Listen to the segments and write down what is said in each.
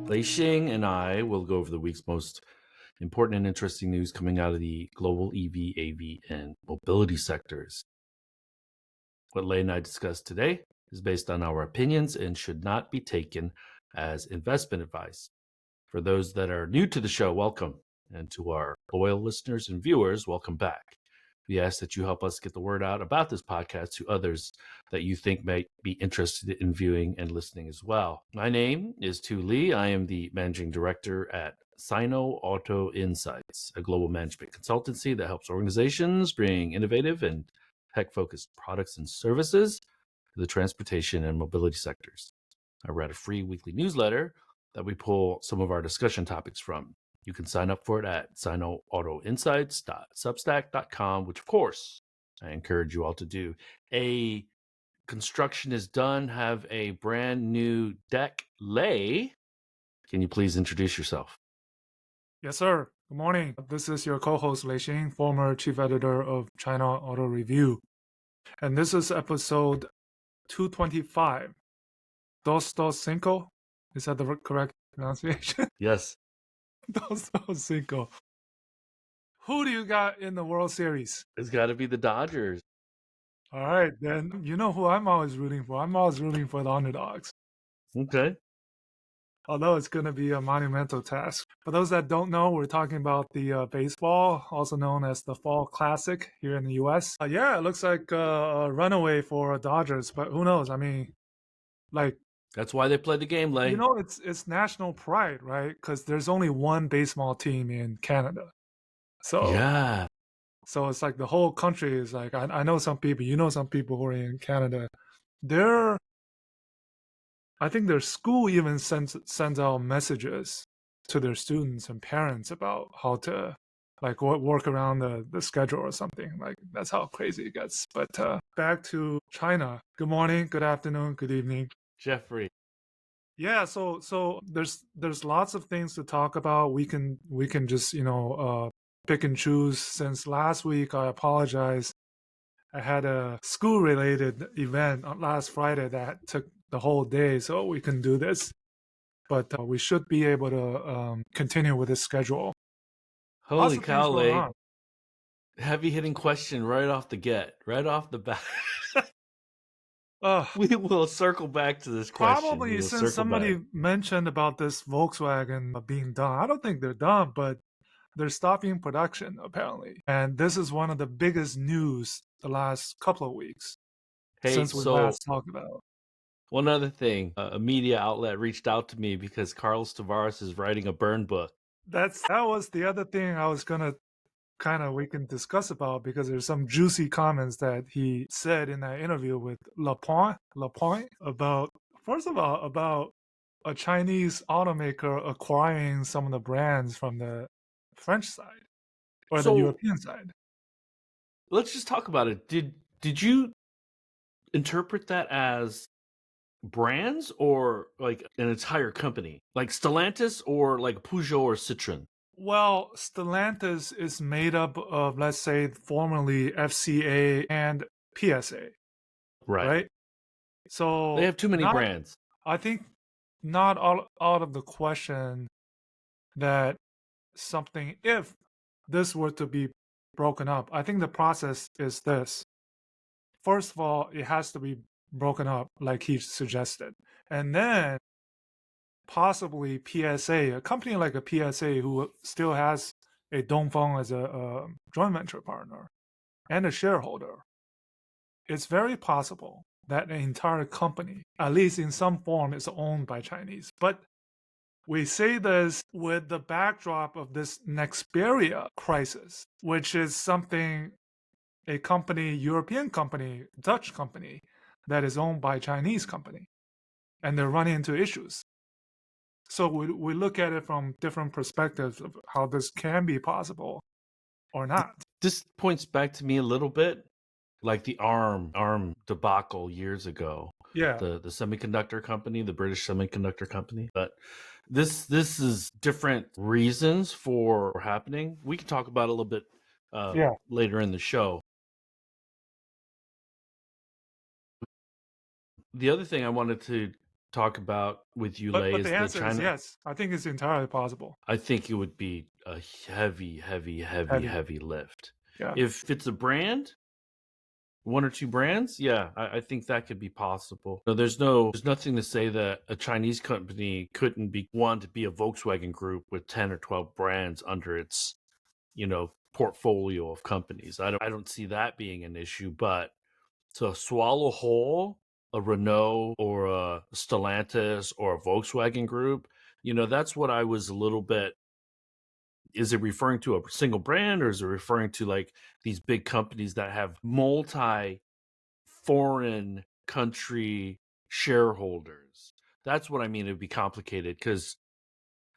Lei Xing and I will go over the week's most important and interesting news coming out of the global EV, AV, and mobility sectors. What Lei and I discussed today is based on our opinions and should not be taken as investment advice. For those that are new to the show, welcome. And to our loyal listeners and viewers, welcome back. We ask that you help us get the word out about this podcast to others that you think might be interested in viewing and listening as well. My name is Tu Lee. I am the managing director at Sino Auto Insights, a global management consultancy that helps organizations bring innovative and tech-focused products and services to the transportation and mobility sectors. I read a free weekly newsletter that we pull some of our discussion topics from. You can sign up for it at sinoautoinsights.substack.com, which of course I encourage you all to do. A construction is done, have a brand new deck. Lei, can you please introduce yourself? Yes, sir. Good morning. This is your co-host Lei Xing, former chief editor of China Auto Review. And this is episode 225. Dos cinco? Is that the correct pronunciation? Yes. Dos cinco. Who do you got in the World Series? It's got to be the Dodgers. All right, then you know who I'm always rooting for. I'm always rooting for the underdogs. Okay. Although it's going to be a monumental task. For those that don't know, we're talking about the baseball, also known as the Fall Classic here in the U.S. Yeah, it looks like a runaway for Dodgers, but who knows? I mean, like, that's why they play the game, Lei. You know, it's national pride, right? Because there's only one baseball team in Canada. So yeah. So it's like the whole country is like, I know some people, you know some people who are in Canada. I think their school even sends out messages to their students and parents about how to like work around the schedule or something. Like that's how crazy it gets. But back to China. Good morning, good afternoon, good evening. Jeffrey. Yeah, so there's lots of things to talk about. We can just pick and choose. Since last week, I apologize. I had a school-related event on last Friday that took the whole day, so we can do this. But we should be able to continue with this schedule. Holy cow, Lei. Heavy-hitting question right off the bat. We will circle back to this question. Probably since somebody mentioned about this Volkswagen being done. I don't think they're done, but they're stopping production, apparently. And this is one of the biggest news the last couple of weeks since we last talked about. One other thing, a media outlet reached out to me because Carlos Tavares is writing a burn book. That was the other thing I was going to we can discuss about, because there's some juicy comments that he said in that interview with Lapointe about, first of all, about a Chinese automaker acquiring some of the brands from the French side or the European side. Let's just talk about it. Did you interpret that as brands or like an entire company, like Stellantis or like Peugeot or Citroën? Well, Stellantis is made up of, let's say, formerly FCA and PSA. Right? So they have too many brands. I think not all out of the question that something, if this were to be broken up, I think the process is this. First of all, it has to be broken up like he suggested. And then possibly PSA, a company like a PSA who still has a Dongfeng as a joint venture partner and a shareholder, it's very possible that an entire company, at least in some form, is owned by Chinese. But we say this with the backdrop of this Nexperia crisis, which is something, a company, European company, Dutch company, that is owned by a Chinese company. And they're running into issues. So we look at it from different perspectives of how this can be possible or not. This points back to me a little bit like the ARM debacle years ago. Yeah. The semiconductor company, the British semiconductor company. But this is different reasons for happening. We can talk about it a little bit later in the show. The other thing I wanted to talk about with you, But Lei, but is the the answer is China. yes. I think it's entirely possible. I think it would be a heavy, heavy, heavy, Heavy. heavy lift. Yeah. If it's a brand, one or two brands, yeah, I think that could be possible. No, there's nothing to say that a Chinese company couldn't be want to be a Volkswagen group with 10 or 12 brands under its, portfolio of companies. I don't see that being an issue, but to swallow whole a Renault or a Stellantis or a Volkswagen group, that's what I was a little bit. Is it referring to a single brand, or is it referring to like these big companies that have multi foreign country shareholders? That's what I mean. It'd be complicated because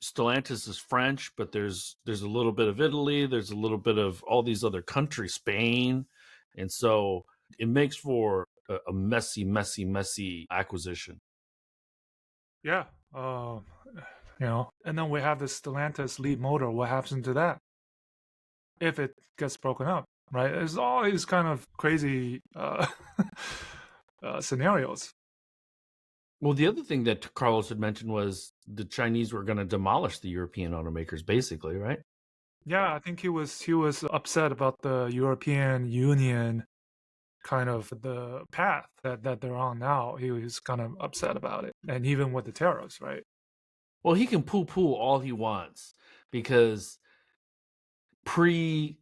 Stellantis is French, but there's a little bit of Italy, there's a little bit of all these other countries, Spain, and so it makes for a messy, messy, messy acquisition. Yeah. And then we have the Stellantis lead motor. What happens to that if it gets broken up? Right? There's all these kind of crazy scenarios. Well, the other thing that Carlos had mentioned was the Chinese were going to demolish the European automakers, basically, right? Yeah, I think he was upset about the European Union kind of the path that they're on now. He was kind of upset about it, and even with the tariffs, right? Well, he can poo all he wants because pre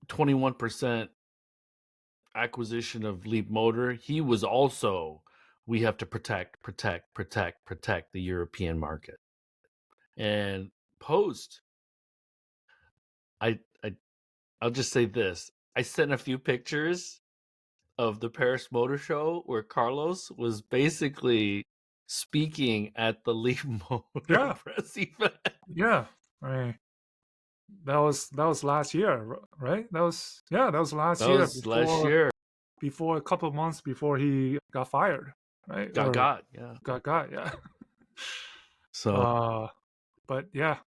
21% acquisition of Leap Motor, he was also, we have to protect, protect, protect, protect the European market. And post, I, I I'll just say this: I sent a few pictures of the Paris Motor Show where Carlos was basically speaking at the Leap Motor Yeah, press event. yeah. I mean, that was last year, right? That was last That year was last year. before a couple of months before he got fired, right? Or Yeah. got yeah. So Uh, but yeah,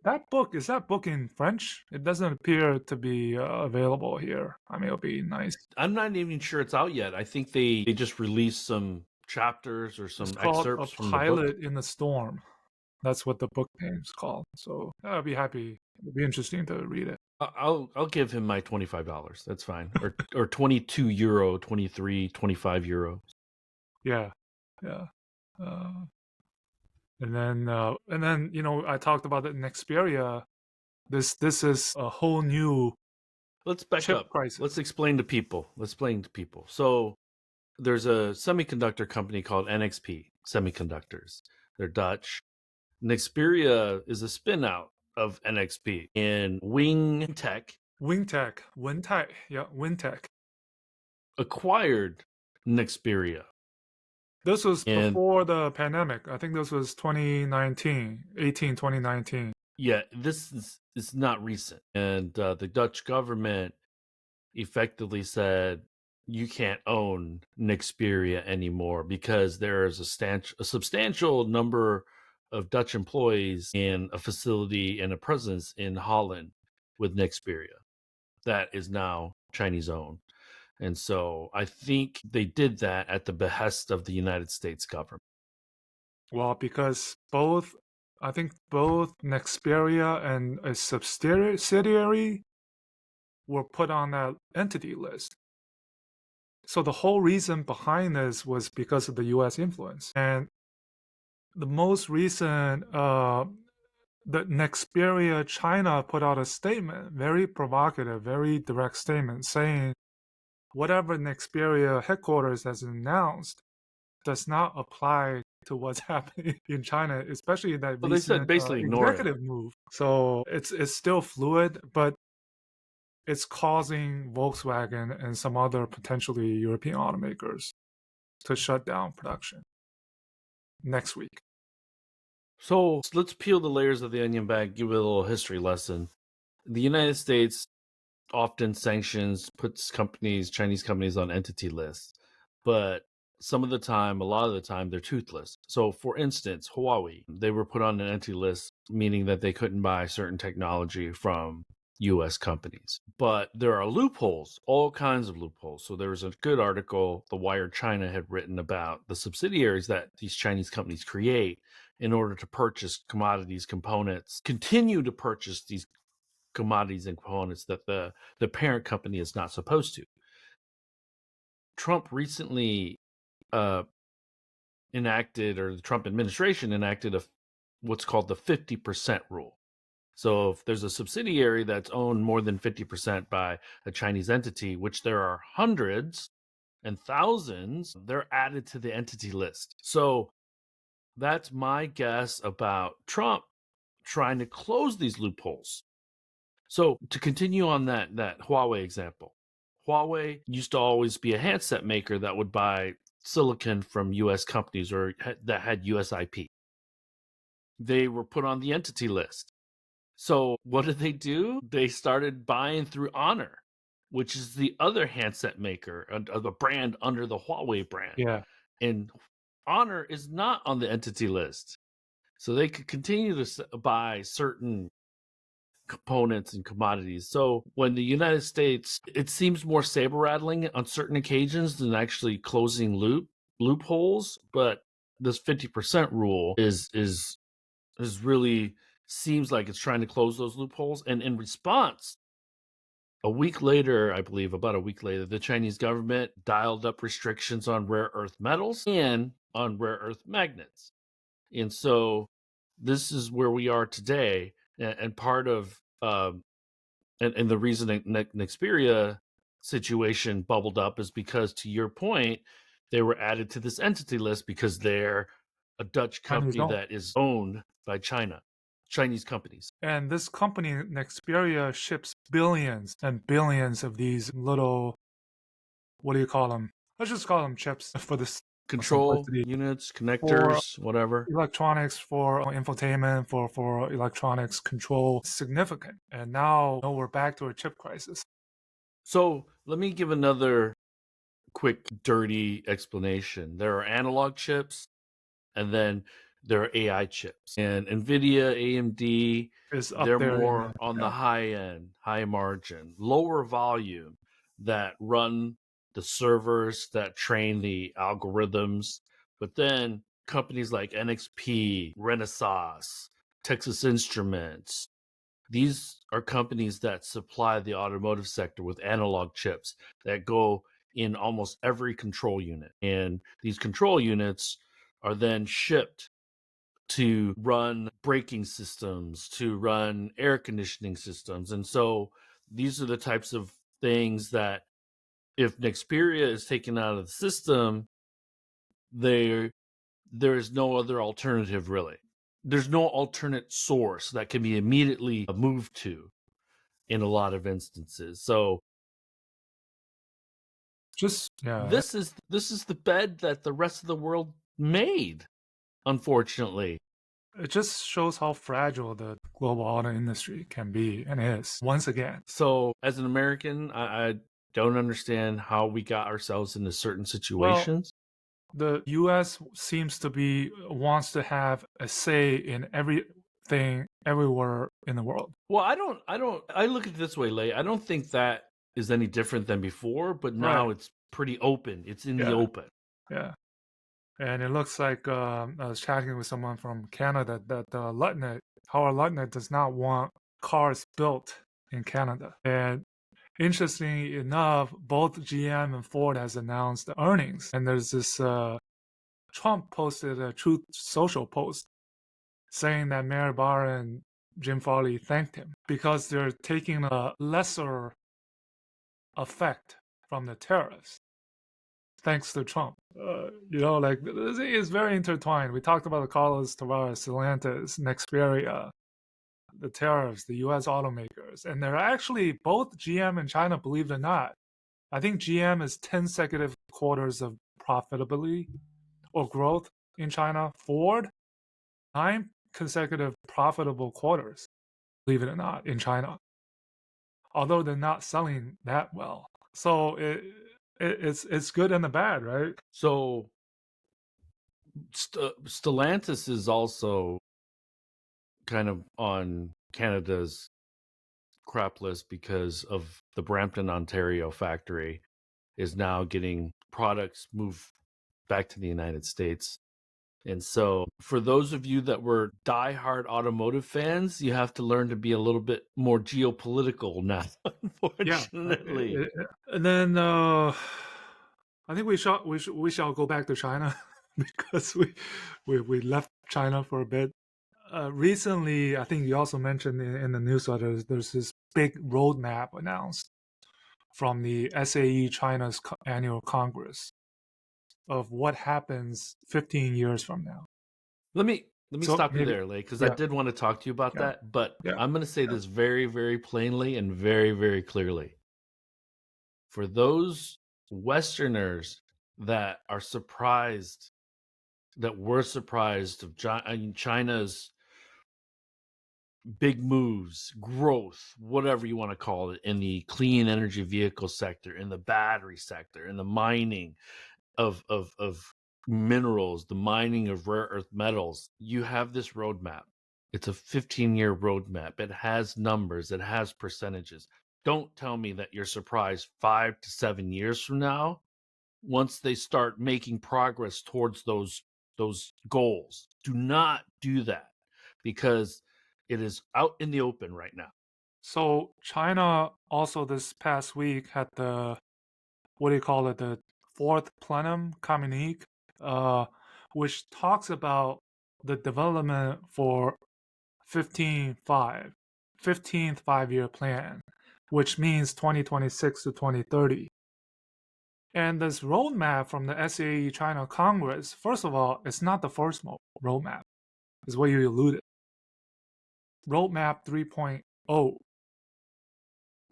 that book is that book in French? It doesn't appear to be available here. I mean, it'll be nice. I'm not even sure it's out yet. I think they just released some chapters or It's some called A excerpts from the book. Pilot in the Storm. That's what the book name is called. So I'd be happy. It'd be interesting to read it. I'll give him my $25. That's fine. Or €22, 23, €25. Yeah, yeah. Uh, and then I talked about the Nexperia. This is a whole new Let's back chip up. crisis. Let's explain to people. So there's a semiconductor company called NXP Semiconductors. They're Dutch. Nexperia is a spin out of NXP, and WingTech Wintech, yeah, Wintech. acquired Nexperia. This was And before the pandemic. I think this was 2019. yeah, this is not recent. And the Dutch government effectively said you can't own Nexperia anymore because there is a substantial number of Dutch employees in a facility and a presence in Holland with Nexperia that is now Chinese owned. And so I think they did that at the behest of the United States government. Well, because I think both Nexperia and a subsidiary were put on that entity list. So the whole reason behind this was because of the U.S. influence. And the most recent, the Nexperia China put out a statement, very provocative, very direct statement, saying whatever Nexperia headquarters has announced does not apply to what's happening in China, especially that So they said recent basically ignore it. executive move. So it's still fluid, but it's causing Volkswagen and some other potentially European automakers to shut down production next week. So let's peel the layers of the onion back, give it a little history lesson. The United States often sanctions, puts Chinese companies on entity lists, but a lot of the time, they're toothless. So, for instance, Huawei, they were put on an entity list, meaning that they couldn't buy certain technology from US companies. But there are loopholes, all kinds of loopholes. So there was a good article The Wired China had written about the subsidiaries that these Chinese companies create in order to purchase commodities, components, continue to purchase these commodities and components that the parent company is not supposed to. Trump recently enacted, or the Trump administration enacted, what's called the 50% rule. So if there's a subsidiary that's owned more than 50% by a Chinese entity, which there are hundreds and thousands, they're added to the entity list. So that's my guess about Trump trying to close these loopholes. So to continue on that Huawei example, Huawei used to always be a handset maker that would buy silicon from US companies or that had US IP. They were put on the entity list. So what did they do? They started buying through Honor, which is the other handset maker, the brand under the Huawei brand. Yeah. And Honor is not on the entity list. So they could continue to buy certain components and commodities. So when the United States, it seems more saber rattling on certain occasions than actually closing loopholes. But this 50% rule is really seems like it's trying to close those loopholes. And in response, a week later, I believe about a week later, the Chinese government dialed up restrictions on rare earth metals and on rare earth magnets. And so this is where we are today. And part of and the reason Nexperia situation bubbled up is because, to your point, they were added to this entity list because they're a Dutch company that is owned by Chinese companies. And this company, Nexperia, ships billions and billions of these little, what do you call them? Let's just call them chips for this Control units, connectors, whatever. Electronics, for infotainment, for electronics control, significant. And now we're back to a chip crisis. So let me give another quick, dirty explanation. There are analog chips, and then there are AI chips. And NVIDIA, AMD, they're more on the high end, high margin, lower volume, that run the servers, that train the algorithms. But then companies like NXP, Renesas, Texas Instruments, these are companies that supply the automotive sector with analog chips that go in almost every control unit. And these control units are then shipped to run braking systems, to run air conditioning systems. And so these are the types of things that, if Nexperia is taken out of the system, there is no other alternative, really. There's no alternate source that can be immediately moved to in a lot of instances. So this is the bed that the rest of the world made, unfortunately. It just shows how fragile the global auto industry can be and is, once again. So as an American, I don't understand how we got ourselves into certain situations. Well, the US wants to have a say in everything everywhere in the world. Well, I look at it this way, Lei. I don't think that is any different than before, but now it's pretty open. It's in the open. Yeah. And it looks like I was chatting with someone from Canada that Howard Lutnick does not want cars built in Canada. And interestingly enough, both GM and Ford has announced earnings. And there's this Trump posted a Truth Social post saying that Mayor Barr and Jim Farley thanked him because they're taking a lesser effect from the tariffs, thanks to Trump. It's very intertwined. We talked about the Carlos Tavares, Stellantis, Nexperia, the tariffs, the U.S. automakers, and they're actually both GM and China, believe it or not. I think GM is 10 consecutive quarters of profitability or growth in China. Ford, 9 consecutive profitable quarters, believe it or not, in China. Although they're not selling that well. So it's good and the bad, right? So Stellantis is also kind of on Canada's crap list because of the Brampton, Ontario factory is now getting products moved back to the United States. And so for those of you that were diehard automotive fans, you have to learn to be a little bit more geopolitical now, Yeah. unfortunately. And then I think we shall go back to China because we left China for a bit. Recently, I think you also mentioned in the newsletter, there's this big roadmap announced from the SAE China's annual Congress of what happens 15 years from now. Let me So stop you maybe, there, Lei, because I yeah, did want to talk to you about yeah, that. But yeah, I'm going to say yeah. this very, very plainly and very, very clearly. For those Westerners that are surprised, that were surprised of China's big moves, growth, whatever you want to call it, in the clean energy vehicle sector, in the battery sector, in the mining of minerals, the mining of rare earth metals, you have this roadmap. It's a 15-year roadmap. It has numbers, it has percentages. Don't tell me that you're surprised 5 to 7 years from now once they start making progress towards those goals. Do not do that because it is out in the open right now. So China also this past week had the, what do you call it, the fourth plenum communique, which talks about the development for 15th 5-year plan, which means 2026 to 2030. And this roadmap from the SAE China Congress, first of all, it's not the first roadmap, is what you alluded. Roadmap 3.0.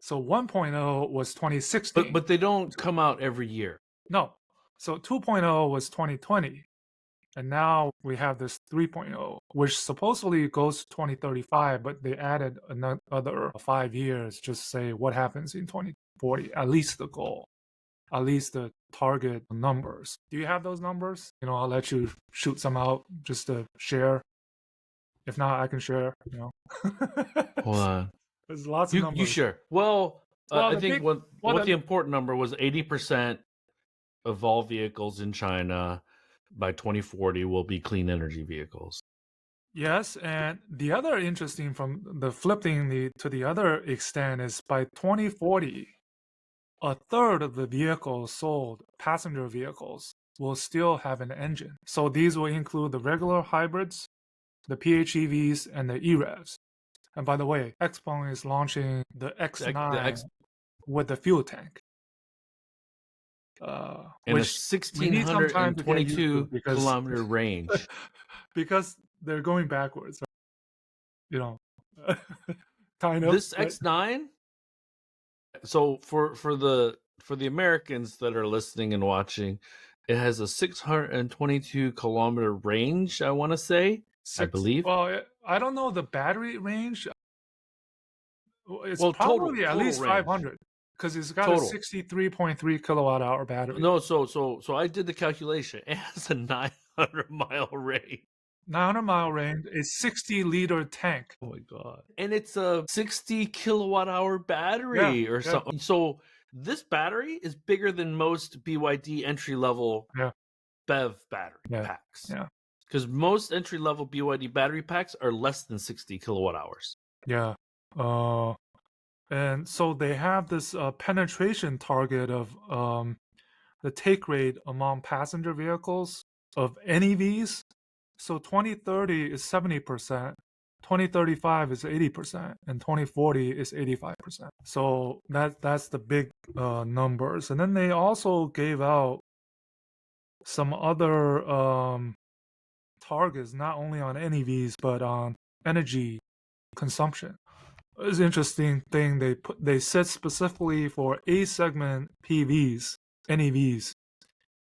So 1.0 was 2016. But they don't come out every year. No. So 2.0 was 2020. And now we have this 3.0, which supposedly goes to 2035, but they added another 5 years, just say what happens in 2040, at least the goal, at least the target numbers. Do you have those numbers? I'll let you shoot some out just to share. If not, I can share, Hold on. There's lots of You numbers. share. Well, Well, I the think big, what the important number was 80% of all vehicles in China by 2040 will be clean energy vehicles. yes, and the other interesting from the flipping to the other extent is by 2040, a third of the vehicles sold, passenger vehicles, will still have an engine. So these will include the regular hybrids, the PHEVs, and the EREVs. And by the way, XPeng is launching the X9 with the fuel tank. And a Which we need some time to get used to 1,622 kilometer range. because they're going backwards, kind of. This X9, so for the Americans that are listening and watching, it has a 622 kilometer range, I want to say. I believe. Well, I don't know the battery range. It's Well, probably at total least range. 500 because it's got Total. a 63.3 kilowatt hour battery. No, so I did the calculation. It has a 900-mile range. 900-mile range, a 60-liter tank. Oh my god! And it's a 60 kilowatt hour battery or yeah. something. So this battery is bigger than most BYD entry level BEV battery packs. Yeah. Because most entry level BYD battery packs are less than 60 kilowatt hours. Yeah. And so they have this penetration target of the take rate among passenger vehicles of NEVs. So 2030 is 70%, 2035 is 80%, and 2040 is 85%. So that's the big numbers. And then they also gave out some other targets, not only on NEVs but on energy consumption. It's an interesting thing they said specifically for A segment PVs, NEVs.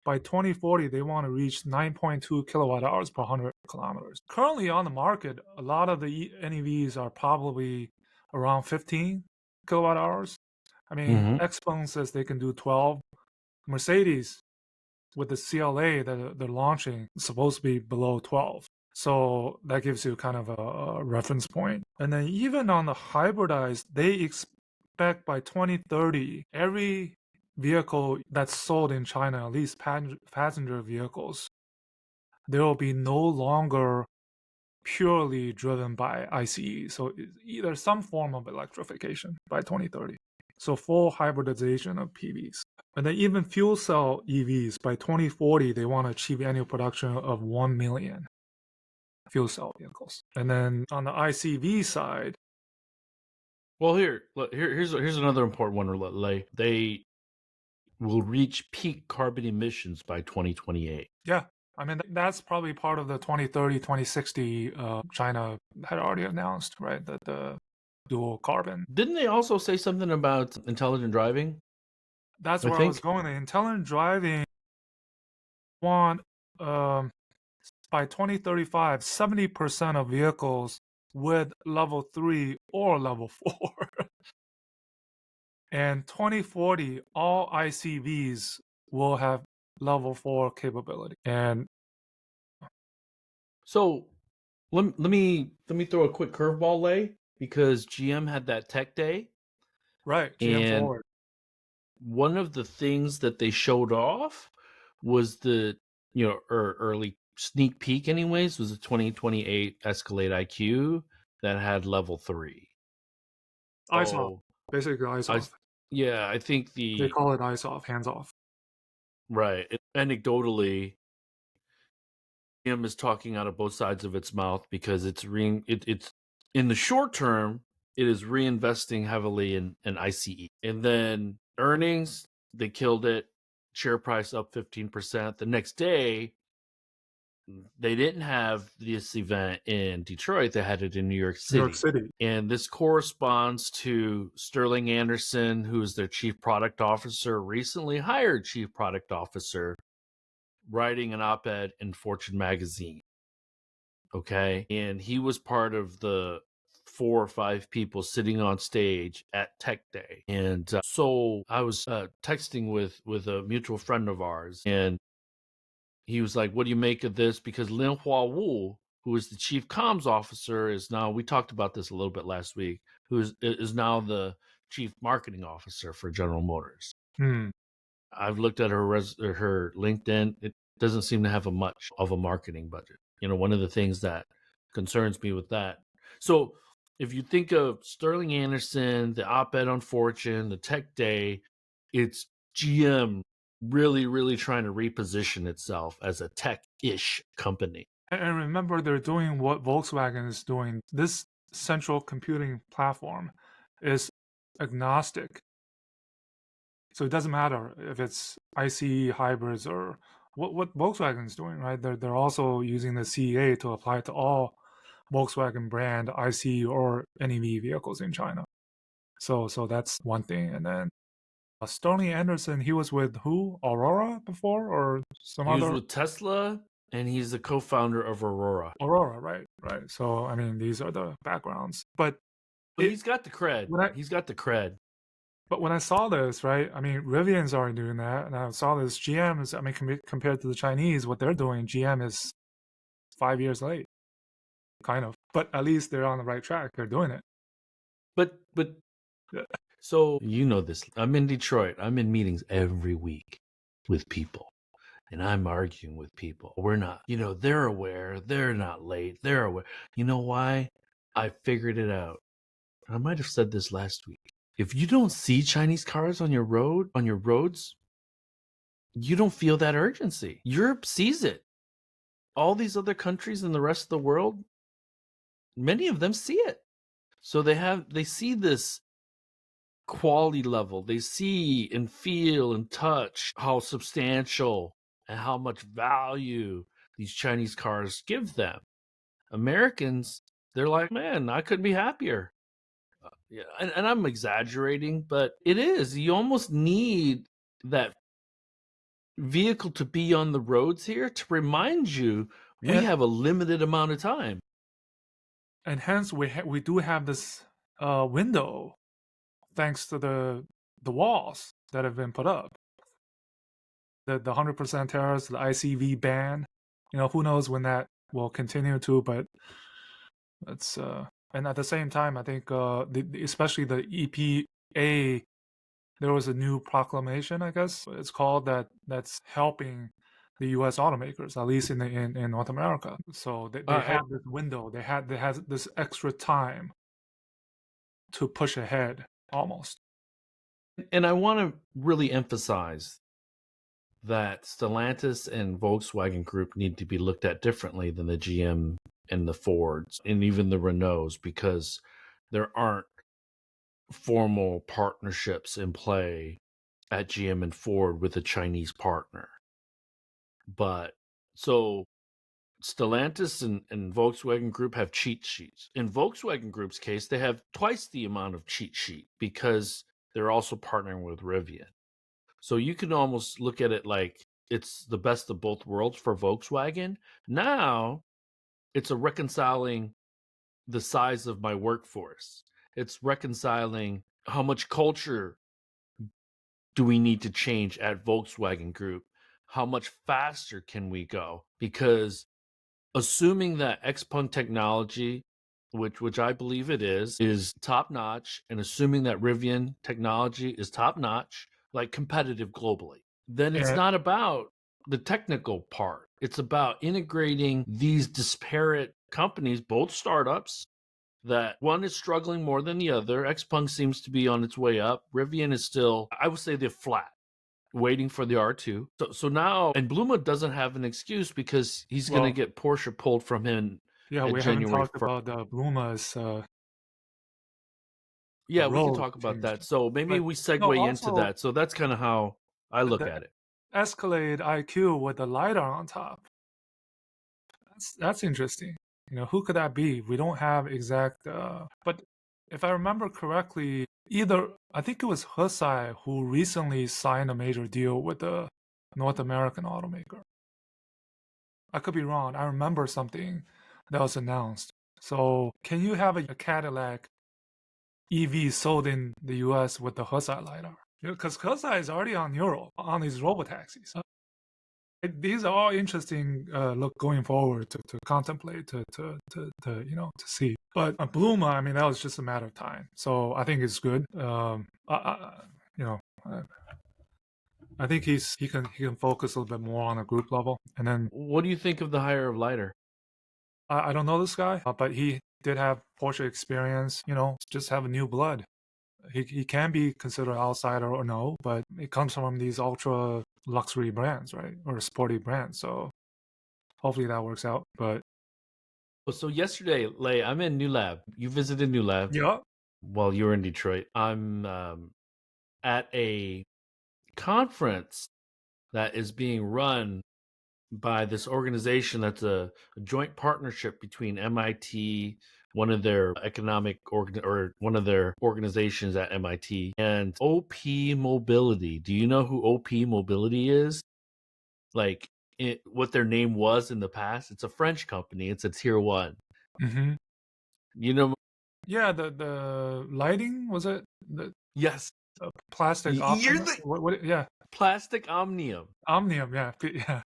By 2040, they want to reach 9.2 kilowatt hours per 100 kilometers. Currently on the market, a lot of the NEVs are probably around 15 kilowatt hours. I mean, XPeng says they can do 12. Mercedes, with the CLA that they're launching, is supposed to be below 12. So that gives you kind of a reference point. And then even on the hybridized, they expect by 2030, every vehicle that's sold in China, at least passenger vehicles, there will be no longer purely driven by ICE. So it's either some form of electrification by 2030. So full hybridization of PVs. And then even fuel cell EVs by 2040, they want to achieve annual production of 1 million fuel cell vehicles. And then on the ICV side, Well, here's another important one. Lei. They will reach peak carbon emissions by 2028. yeah, I mean, that's probably part of the 2030, 2060 China had already announced, right? The dual carbon. Didn't they also say something about intelligent driving? That's I where I was think. going. The intelligent driving want by 2035, 70% of vehicles with level 3 or level 4. And 2040, all ICVs will have level 4 capability. And So let me throw a quick curveball, Lei, because GM had that tech day, right, GM and Forward. one of the things that they showed off was the early sneak peek, anyways, was a 2028 Escalade IQ that had level 3. Eyes off. So Basically, eyes I, off. yeah, I think They call it eyes off, hands off. right. Anecdotally, GM is talking out of both sides of its mouth because it's in the short term, it is reinvesting heavily in ICE, and then earnings, they killed it. Share price up 15%. The next day, they didn't have this event in Detroit. They had it in New York New York City. City. And this corresponds to Sterling Anderson, who's their chief product officer, recently hired chief product officer, writing an op-ed in Fortune magazine. Okay. And he was part of the 4 or 5 people sitting on stage at Tech Day. And so I was texting with a mutual friend of ours, and he was like, "What do you make of this?" Because Lin Hua Wu, who is the chief comms officer, is now, we talked about this a little bit last week, who is now the chief marketing officer for General Motors. I've looked at her LinkedIn. It doesn't seem to have a much of a marketing budget. One of the things that concerns me with that. So if you think of Sterling Anderson, the op-ed on Fortune, the Tech Day, it's GM really, really trying to reposition itself as a tech-ish company. And remember, they're doing what Volkswagen is doing. This central computing platform is agnostic. So it doesn't matter if it's ICE hybrids or what Volkswagen is doing, right? They're also using the CEA to apply to all Volkswagen brand ICE or NEV vehicles in China. So that's one thing. And then Sterling Anderson, he was with who? Aurora before or some He was other? with Tesla, and he's the co-founder of Aurora. Aurora, right. So I mean, these are the backgrounds. But He's got the cred. He's got the cred. But when I saw this, right, I mean, Rivian's already doing that, and I saw this GM's. I mean, compared to the Chinese, what they're doing, GM is 5 years late, kind of. But at least they're on the right track. They're doing it. But Yeah. so you know this. I'm in Detroit. I'm in meetings every week with people, and I'm arguing with people. We're not, they're aware. They're not late. They're aware. You know why? I figured it out. I might have said this last week. If you don't see Chinese cars on your roads, you don't feel that urgency. Europe sees it. All these other countries in the rest of the world, many of them see it. So they see this quality level. They see and feel and touch how substantial and how much value these Chinese cars give them. Americans, they're like, man, I couldn't be happier. Yeah, and I'm exaggerating, but it is. You almost need that vehicle to be on the roads here to remind you we And have a limited amount of time. and hence we do have this window, thanks to the walls that have been put up. The 100% tariffs, the ICV ban. Who knows when that will continue to, but it's and at the same time, I think especially the EPA, there was a new proclamation, I guess it's called, that's helping the U.S. automakers, at least in North America. So they I have this window, they had this extra time to push ahead almost. and I want to really emphasize that Stellantis and Volkswagen Group need to be looked at differently than the GM and the Fords and even the Renaults, because there aren't formal partnerships in play at GM and Ford with a Chinese partner. But so Stellantis and Volkswagen Group have cheat sheets. In Volkswagen Group's case, they have twice the amount of cheat sheet because they're also partnering with Rivian. So you can almost look at it like it's the best of both worlds for Volkswagen. Now it's a reconciling the size of my workforce. It's reconciling how much culture do we need to change at Volkswagen Group? How much faster can we go? Because assuming that XPeng technology, which I believe it is top notch, and assuming that Rivian technology is top notch, like competitive globally, then it's And not about the technical part. It's about integrating these disparate companies, both startups, that one is struggling more than the other. XPeng seems to be on its way up. Rivian is still, I would say, they're flat, waiting for the R2. So now, and Bluma doesn't have an excuse because he's going to get Porsche pulled from him yeah, at we haven't January talked 1st. about Bluma's Yeah, we can role talk about changed. that. So maybe But we no, segue into also that. So that's kind of how I look the at it. Escalade IQ with the LiDAR on top. That's interesting. Who could that be? We don't have exact, but if I remember correctly, I think it was Hesai who recently signed a major deal with a North American automaker. I could be wrong. I remember something that was announced. So can you have a Cadillac EV sold in the US with the Hesai LiDAR? Because Hesai is already on Europe on these robotaxis. These are all interesting look going forward to contemplate to see. But Bluma, I mean, that was just a matter of time. So I think it's good. You know, I think he can focus a little bit more on a group level. And then What do you think of the hire of Lighter? I don't know this guy, but he did have Porsche experience. Just have a new blood. He can be considered outsider or no, but it comes from these ultra luxury brands, right, or sporty brands. So hopefully that works out. But So yesterday, Lei, I'm in New Lab. You visited New Lab yeah, while you were in Detroit. I'm at a conference that is being run by this organization that's a joint partnership between MIT, one of their or one of their organizations at MIT, and OP Mobility. Do you know who OP Mobility is? Like what their name was in the past? It's a French company. It's a tier one. mm-hmm. You know? Yeah. The lighting, was it the Yes. plastic You're optima? the What? Yeah, Plastic Omnium. Omnium. Yeah, yeah.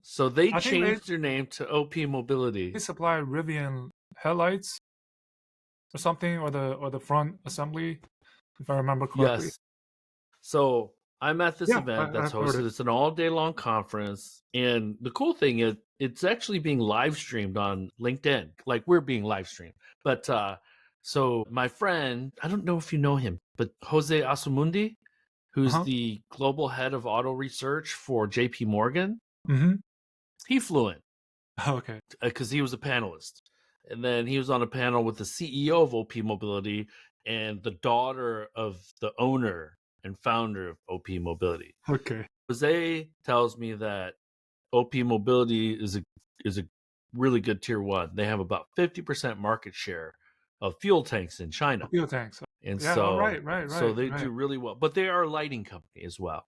So they I think changed their name to OP Mobility. they supply Rivian headlights or something, or the front assembly, if I remember correctly. Yes. So I'm at this Yeah, event that's I've heard hosted. it. It's an all day long conference. And the cool thing is it's actually being live streamed on LinkedIn. Like we're being live streamed. But so my friend, I don't know if you know him, but Jose Asumundi, who's Uh-huh. the global head of auto research for JP Morgan, Mm-hmm. he flew in Okay. because he was a panelist. And then he was on a panel with the CEO of OP Mobility and the daughter of the owner and founder of OP Mobility. Okay. Jose tells me that OP Mobility is a really good tier one. They have about 50% market share of fuel tanks in China. Fuel tanks. And Yeah. Oh, so right. they do really well. But they are a lighting company as well.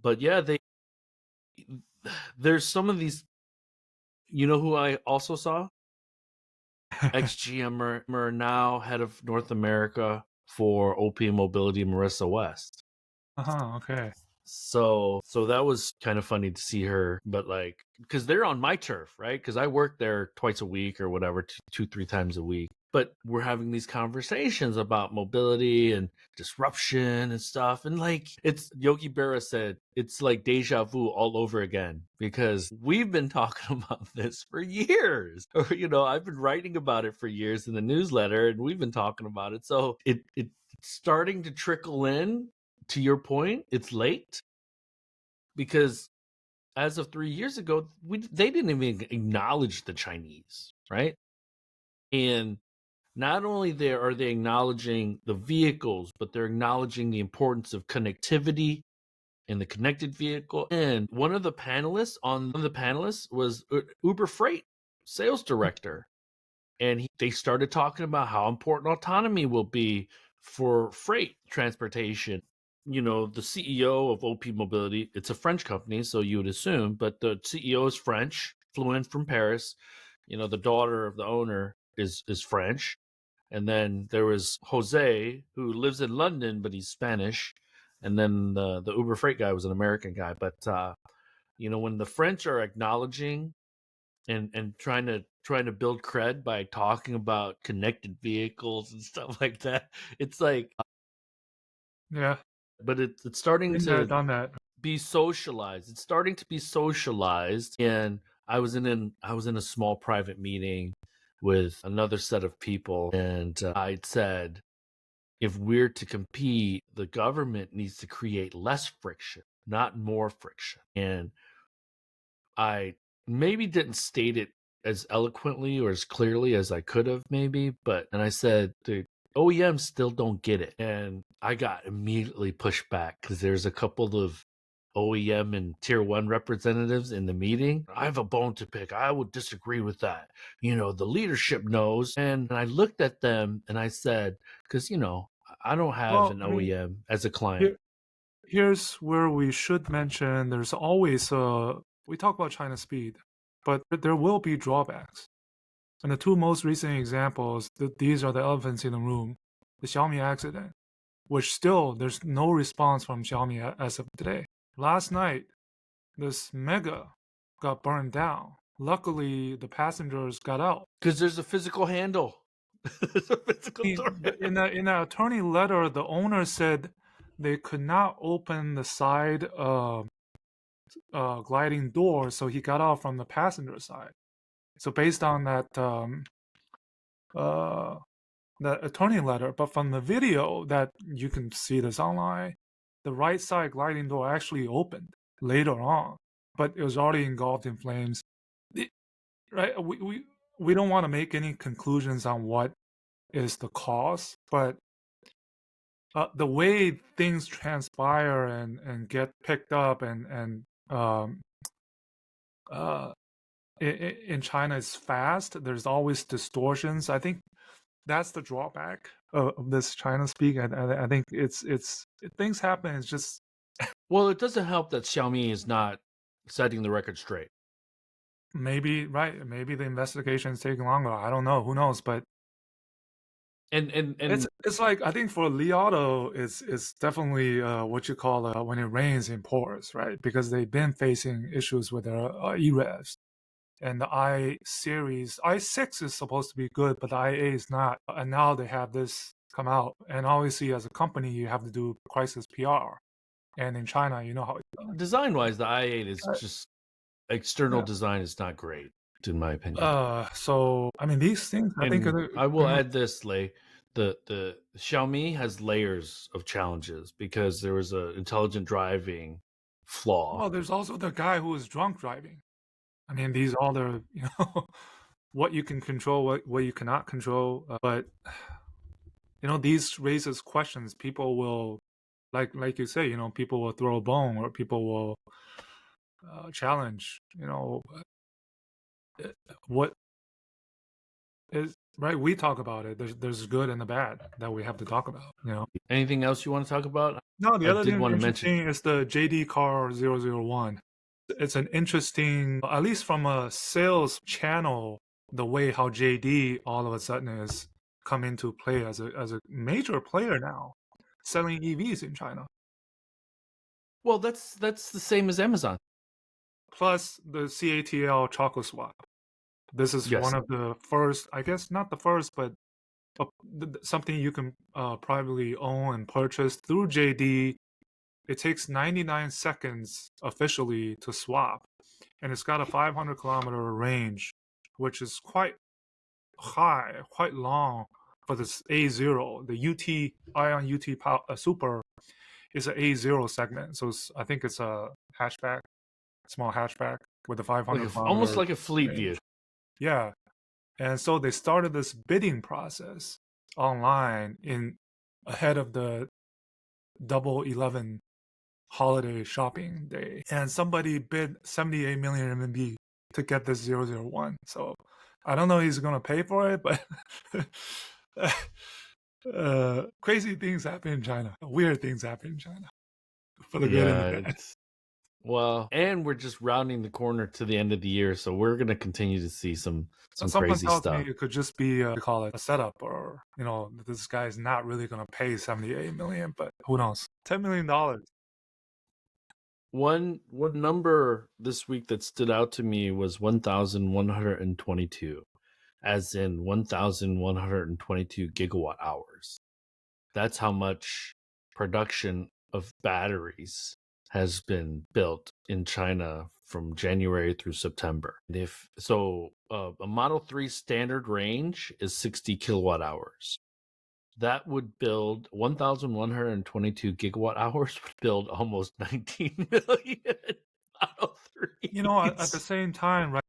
But yeah, there's some of these, you know who I also saw? Ex-GM now head of North America for OP Mobility, Marissa West. Uh-huh. Okay. So that was kind of funny to see her, but like, because they're on my turf, right? Because I work there twice a week or whatever, two, 3 times a week. But we're having these conversations about mobility and disruption and stuff. And like, it's Yogi Berra said, it's like deja vu all over again because we've been talking about this for years. Or, I've been writing about it for years in the newsletter and we've been talking about it. So it's starting to trickle in. To your point, it's late because as of 3 years ago, they didn't even acknowledge the Chinese, right? And not only are they acknowledging the vehicles, but they're acknowledging the importance of connectivity in the connected vehicle. And one of the panelists was Uber Freight sales director. And they started talking about how important autonomy will be for freight transportation. The CEO of OP Mobility, it's a French company, so you would assume, but the CEO is French, flew in from Paris. The daughter of the owner is French. And then there was Jose, who lives in London, but he's Spanish. And then the Uber Freight guy was an American guy. But when the French are acknowledging and trying to build cred by talking about connected vehicles and stuff like that, it's like, Yeah, but it's starting been there, to done that. be socialized. It's starting to be socialized. And I was in a small private meeting with another set of people, and I'd said, if we're to compete, the government needs to create less friction, not more friction. And I maybe didn't state it as eloquently or as clearly as I could have, maybe, and I said the OEMs still don't get it. And I got immediately pushed back because there's a couple of OEM and tier one representatives in the meeting. I have a bone to pick. I would disagree with that. The leadership knows. And I looked at them and I said, because, I don't have Well, an I mean, OEM as a client. here, here's where we should mention there's always we talk about China speed, but there will be drawbacks. And the two most recent examples, these are the elephants in the room. The Xiaomi accident, which still there's no response from Xiaomi as of today. Last night, this Mega got burned down. Luckily, the passengers got out. Because there's a physical handle. There's a physical door handle. In the attorney letter, the owner said they could not open the side gliding door, so he got out from the passenger side. So based on that the attorney letter, but from the video that you can see this online, the right side gliding door actually opened later on, but it was already engulfed in flames. Right? We don't want to make any conclusions on what is the cause, but the way things transpire and get picked up and in China is fast. There's always distortions. I think that's the drawback of this China speak. I think it's things happen. It's just Well, it doesn't help that Xiaomi is not setting the record straight. maybe right. Maybe the investigation is taking longer. I don't know. Who knows? But And it's like I think for Li Auto, it's definitely what you call when it rains it pours, right? Because they've been facing issues with their EREVs. And the I series, i6 is supposed to be good, but the IA is not. And now they have this come out. And obviously, as a company, you have to do crisis PR. And in China, you know how it's done. design-wise, the i8 is just external Yeah. design is not great, in my opinion. So I mean, these things I think. And I will add this, Lei. The Xiaomi has layers of challenges because there was a intelligent driving flaw. Well, there's also the guy who was drunk driving. I mean, these all the what you can control, what you cannot control. But these raises questions. People will, like you say, people will throw a bone or people will challenge. What is right? We talk about it. There's good and the bad that we have to talk about. Anything else you want to talk about? No, the I other did thing want to mention. interesting is the JD Car 001. It's an interesting, at least from a sales channel, the way how JD all of a sudden is come into play as a major player now, selling EVs in China. Well, that's the same as Amazon. Plus the CATL chocolate swap. This is Yes. one of the first, I guess not the first, but something you can privately own and purchase through JD. It takes 99 seconds officially to swap, and it's got a 500-kilometer range, which is quite high, quite long for this A0. The UT Ion UT Super is an A0 segment, so I think it's a hatchback, small hatchback with a 500 Almost kilometer like a fleet range. vehicle. Yeah, and so they started this bidding process online in ahead of the Double 11 holiday shopping day, and somebody bid 78 million RMB to get this 001. So I don't know if he's gonna pay for it, but crazy things happen in China. Weird things happen in China for the good and the bad. Well, and we're just rounding the corner to the end of the year, so we're gonna continue to see some Someone crazy tells stuff. me it could just be call it a setup, or this guy is not really gonna pay 78 million, but who knows? $10 million. One number this week that stood out to me was 1,122, as in 1,122 gigawatt hours. That's how much production of batteries has been built in China from January through September. If so, a Model 3 standard range is 60 kilowatt hours. That would build 1,122 gigawatt hours, would build almost 19 million Model 3s. At the same time, right?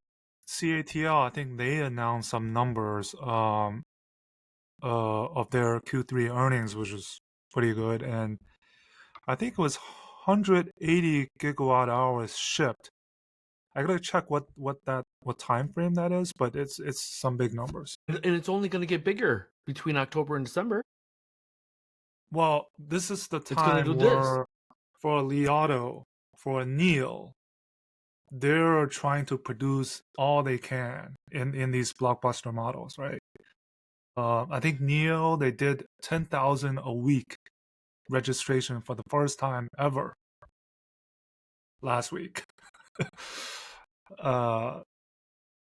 CATL, I think they announced some numbers of their Q3 earnings, which is pretty good, and I think it was 180 gigawatt hours shipped. I gotta check what time frame that is, but it's some big numbers. And it's only going to get bigger between October and December. Well, this is the It's going to time do this. where for a Li Auto, for a NIO, they're trying to produce all they can in these blockbuster models, right? I think NIO, they did 10,000 a week registration for the first time ever last week.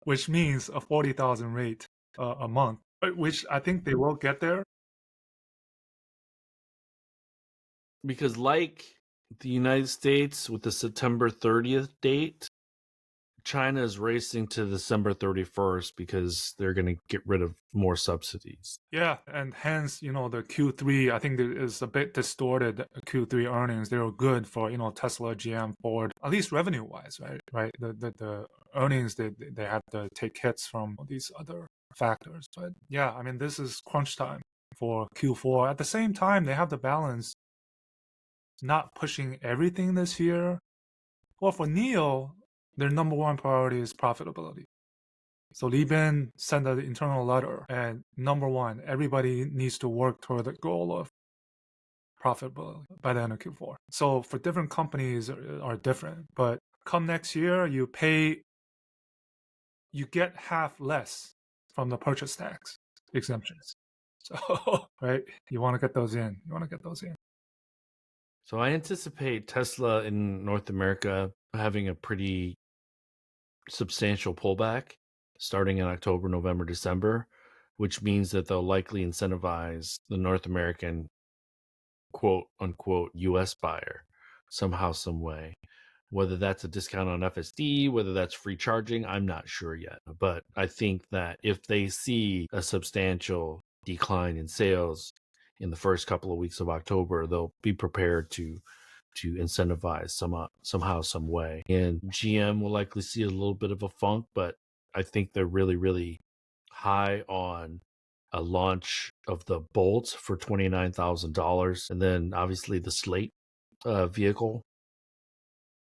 Which means a 40,000 rate a month, which I think they will get there. Because like the United States with the September 30th date, China is racing to December 31st because they're going to get rid of more subsidies. Yeah, and hence, the Q3, I think there is a bit distorted Q3 earnings. They were good for, Tesla, GM, Ford, at least revenue-wise, right? Right. The earnings, they have to take hits from these other factors. But yeah, I mean, this is crunch time for Q4. At the same time, they have the balance not pushing everything this year. Well, for NIO, their number one priority is profitability. So Li Bin sent an internal letter, and number one, everybody needs to work toward the goal of profitability by the end of Q4. So for different companies are different, but come next year, you get half less from the purchase tax exemptions. So, right, you want to get those in. So I anticipate Tesla in North America having a pretty substantial pullback starting in October, November, December, which means that they'll likely incentivize the North American quote unquote US buyer somehow, some way. Whether that's a discount on FSD, whether that's free charging, I'm not sure yet. But I think that if they see a substantial decline in sales in the first couple of weeks of October, they'll be prepared to incentivize somehow, some way. And GM will likely see a little bit of a funk, but I think they're really, really high on a launch of the Bolt for $29,000, and then obviously the Slate vehicle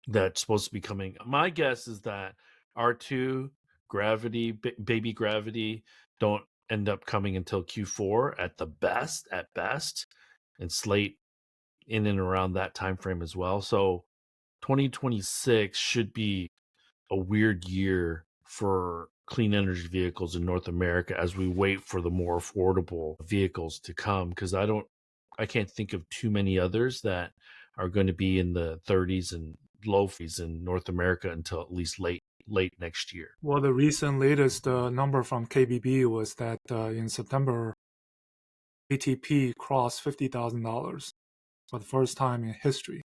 that's supposed to be coming. My guess is that R2, Gravity, Baby Gravity don't end up coming until Q4 at best, and Slate in and around that time frame as well. So 2026 should be a weird year for clean energy vehicles in North America as we wait for the more affordable vehicles to come, because I can't think of too many others that are going to be in the 30s and low 40s in North America until at least late next year. Well, the recent latest number from KBB was that in September, ATP crossed $50,000 for the first time in history.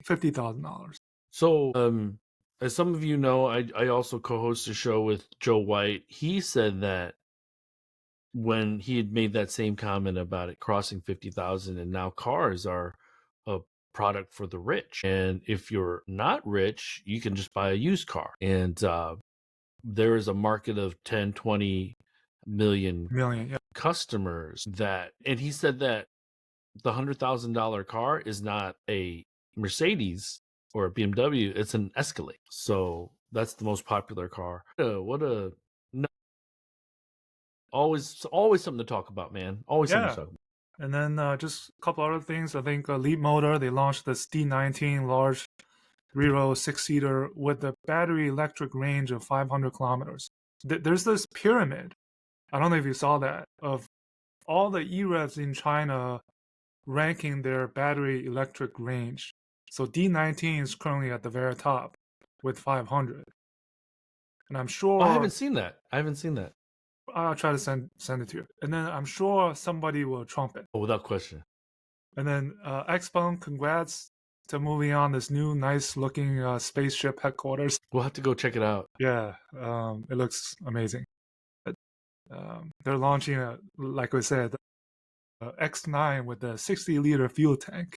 $50,000. So, as some of you know, I also co-host a show with Joe White. He said that when he had made that same comment about it crossing 50,000, and now cars are a product for the rich. And if you're not rich, you can just buy a used car. And there is a market of 10, 20 million Million, customers and he said that the $100,000 car is not a Mercedes or a BMW, it's an Escalade. So that's the most popular car. Always something to talk about, man. Always something to talk about. And then just a couple other things. I think Leap Motor, they launched this D19 large 3-row 6-seater with a battery electric range of 500 kilometers. There's this pyramid, I don't know if you saw that, of all the EREVs in China ranking their battery electric range. So D19 is currently at the very top with 500. And I'm sure... I haven't seen that. I'll try to send it to you. And then I'm sure somebody will trump it. Oh, without question. And then XPeng, congrats to moving on this new nice looking spaceship headquarters. We'll have to go check it out. Yeah, it looks amazing. They're launching, like we said, X9 with a 60-liter fuel tank.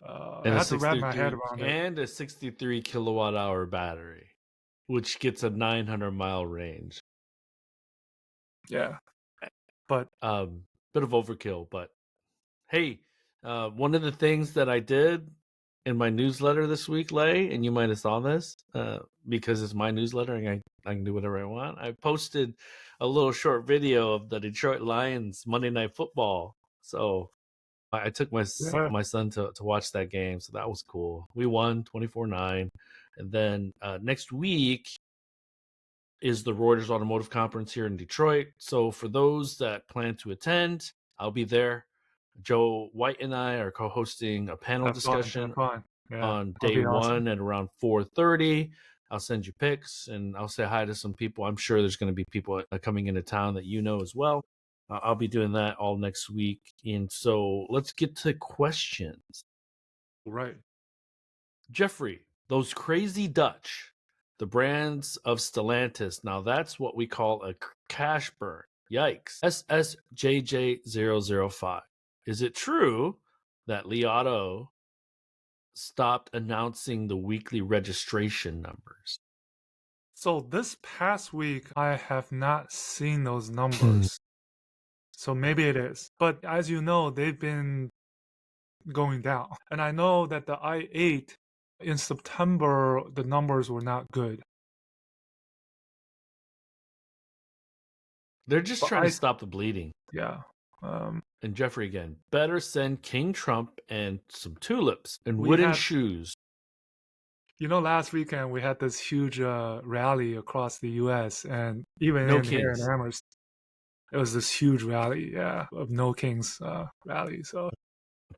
And I have to wrap my head around it. And a 63 kilowatt hour battery, which gets a 900-mile range. Yeah, but bit of overkill. But hey, one of the things that I did in my newsletter this week, Lei, and you might have saw this because it's my newsletter and I can do whatever I want. I posted a little short video of the Detroit Lions Monday Night Football. So I took my son to watch that game. So that was cool. We won 24-9. And then next week is the Reuters Automotive Conference here in Detroit. So for those that plan to attend, I'll be there. Joe White and I are co-hosting a panel discussion on day one at around 4:30. I'll send you pics and I'll say hi to some people. I'm sure there's going to be people coming into town that you know as well. I'll be doing that all next week. And so let's get to questions. Right. Jeffrey, those crazy Dutch, the brands of Stellantis. Now that's what we call a cash burn. Yikes. SSJJ005. Is it true that Li Auto stopped announcing the weekly registration numbers? So this past week, I have not seen those numbers. So maybe it is. But as you know, they've been going down. And I know that the i8 in September, the numbers were not good. They're just trying to stop the bleeding. Yeah. And Jeffrey again, better send King Trump and some tulips and wooden shoes. You know, last weekend we had this huge rally across the U.S. and even here in Amherst, it was this huge rally, of No Kings rally. So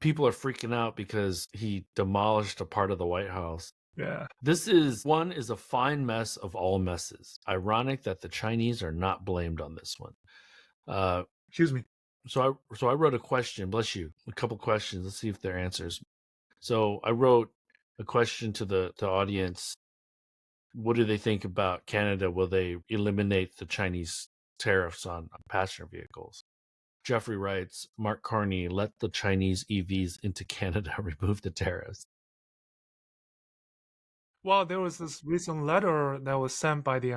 people are freaking out because he demolished a part of the White House. Yeah. This is a fine mess of all messes. Ironic that the Chinese are not blamed on this one. Excuse me. So I wrote a question, bless you, a couple questions. Let's see if they're answers. So I wrote a question to the audience. What do they think about Canada? Will they eliminate the Chinese tariffs on passenger vehicles? Jeffrey writes, Mark Carney, let the Chinese EVs into Canada, remove the tariffs. Well, there was this recent letter that was sent by the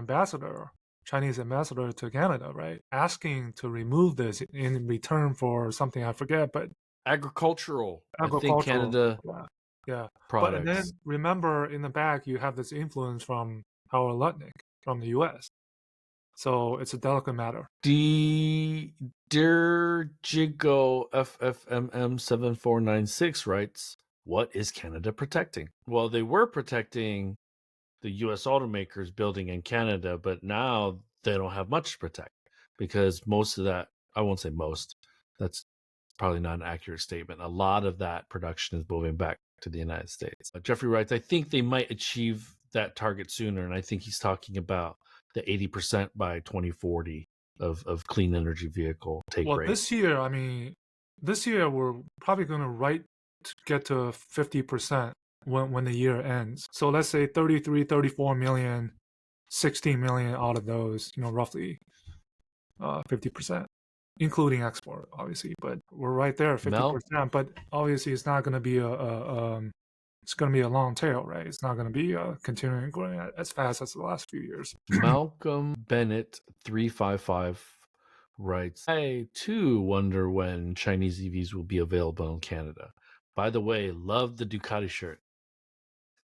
Chinese ambassador to Canada, right? Asking to remove this in return for something I forget, but agricultural. I think Canada products. But then remember, in the back, you have this influence from Howard Lutnick from the U.S. So it's a delicate matter. Dear Jigo FFMM7496 writes, what is Canada protecting? Well, they were protecting the U.S. automakers building in Canada, but now they don't have much to protect because most of that, I won't say most, that's probably not an accurate statement. A lot of that production is moving back to the United States. Jeffrey writes, I think they might achieve that target sooner. And I think he's talking about the 80% by 2040 of clean energy vehicle take rate. This year we're probably going to get to 50% when the year ends. So let's say 33, 34 million, 16 million out of those, roughly 50%, including export, obviously. But we're right there, 50%. But obviously, it's not going to be it's going to be a long tail, right? It's not going to be continuing growing as fast as the last few years. Malcolm Bennett 355 writes, I too wonder when Chinese EVs will be available in Canada. By the way, love the Ducati shirt.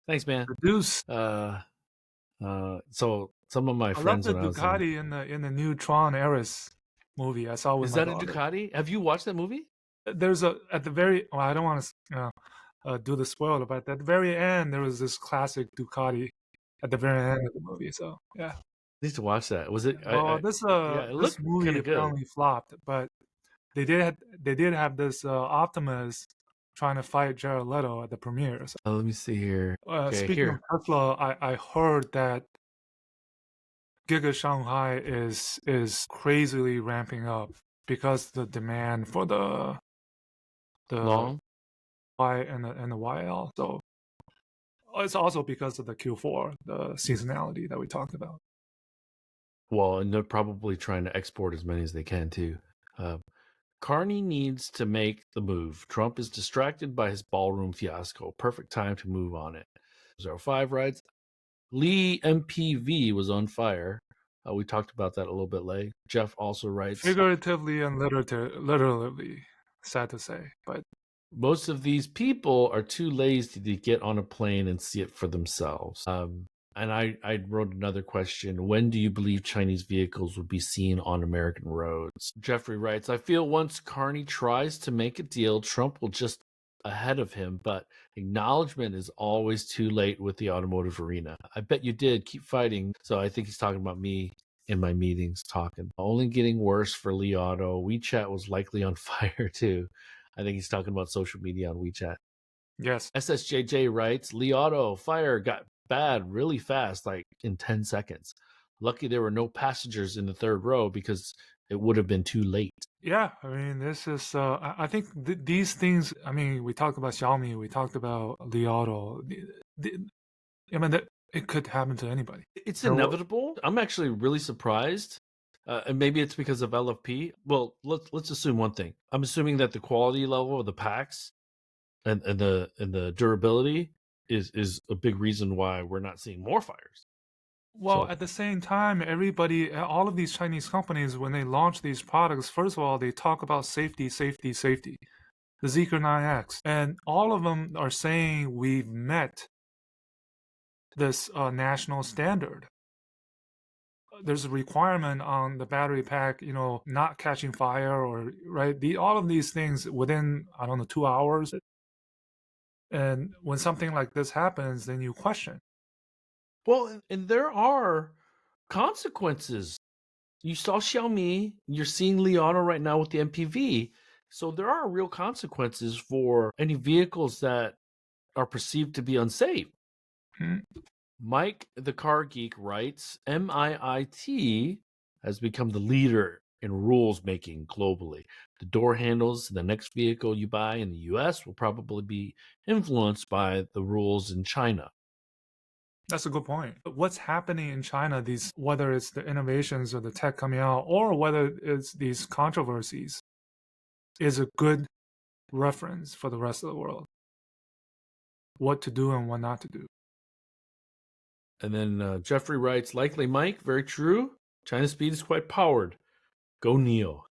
Thanks, man. The Deuce. So some of my friends. I love the Ducati in the new Tron Ares movie. I saw with Is my that daughter. a Ducati? Have you watched that movie? There's at the very. Well, I don't want to do the spoiler, but at the very end there was this classic Ducati at the very end of the movie. So yeah. Need to watch that. Was it? This movie apparently flopped, but they did have this Optimus trying to fight Jared Leto at the premiere. So, let me see here. Speaking of Tesla, I heard that Giga Shanghai is crazily ramping up because the demand for the Long Y and the YL. So it's also because of the Q4, the seasonality that we talked about. Well, and they're probably trying to export as many as they can too. Carney needs to make the move. Trump is distracted by his ballroom fiasco. Perfect time to move on it. 05 writes, Lee MPV was on fire. We talked about that a little bit late. Jeff also writes, figuratively and literally, sad to say, but most of these people are too lazy to get on a plane and see it for themselves. And I wrote another question. When do you believe Chinese vehicles will be seen on American roads? Jeffrey writes, I feel once Carney tries to make a deal, Trump will just ahead of him, but acknowledgement is always too late with the automotive arena. I bet you did. Keep fighting. So I think he's talking about me in my meetings talking. Only getting worse for Li Auto. WeChat was likely on fire too. I think he's talking about social media on WeChat. Yes. SSJJ writes, Li Auto fire got bad really fast, like in 10 seconds. Lucky there were no passengers in the third row because it would have been too late. Yeah, I mean, this is, I think these things, I mean, we talked about Xiaomi, we talked about Li Auto. I mean, it could happen to anybody. It's inevitable. I'm actually really surprised. And maybe it's because of LFP. Well, let's assume one thing. I'm assuming that the quality level of the packs and the durability is a big reason why we're not seeing more fires. Well, at the same time, all of these Chinese companies, when they launch these products, first of all, they talk about safety. The Zeekr 9X. And all of them are saying we've met this national standard. There's a requirement on the battery pack, not catching fire or, right? All of these things within, 2 hours. And when something like this happens, then you question. Well, and there are consequences. You saw Xiaomi, you're seeing Li Auto right now with the MPV. So there are real consequences for any vehicles that are perceived to be unsafe. Mike, the car geek, writes, MIIT has become the leader in rules making globally. The door handles in the next vehicle you buy in the US will probably be influenced by the rules in China. That's a good point. What's happening in China, whether it's the innovations or the tech coming out, or whether it's these controversies, is a good reference for the rest of the world. What to do and what not to do. And then Jeffrey writes, likely Mike, very true. China's speed is quite powered. Go Neo.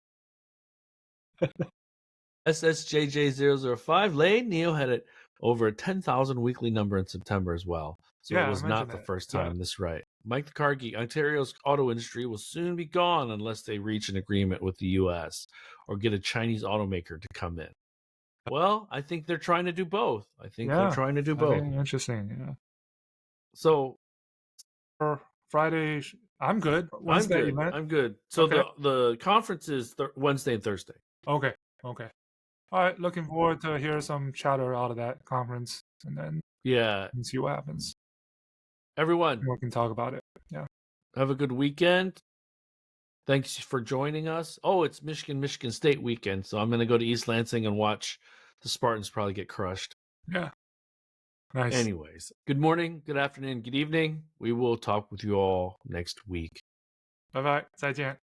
SSJJ005, Lei, Neo had it over a 10,000 weekly number in September as well. So it was not the first time this right. Mike the Car Geek, Ontario's auto industry will soon be gone unless they reach an agreement with the U.S. or get a Chinese automaker to come in. Well, I think they're trying to do both. Interesting, yeah. So Friday, I'm good. Wednesday, I'm good. So the conference is Wednesday and Thursday. Okay. All right, looking forward to hear some chatter out of that conference, and then Yeah, see what happens. everyone, And we can talk about it. Yeah. have a good weekend. Thanks for joining us. Oh, it's Michigan State weekend, so I'm going to go to East Lansing and watch the Spartans probably get crushed. Yeah. Nice. Anyways, good morning, good afternoon, good evening. We will talk with you all next week. 拜拜，再见。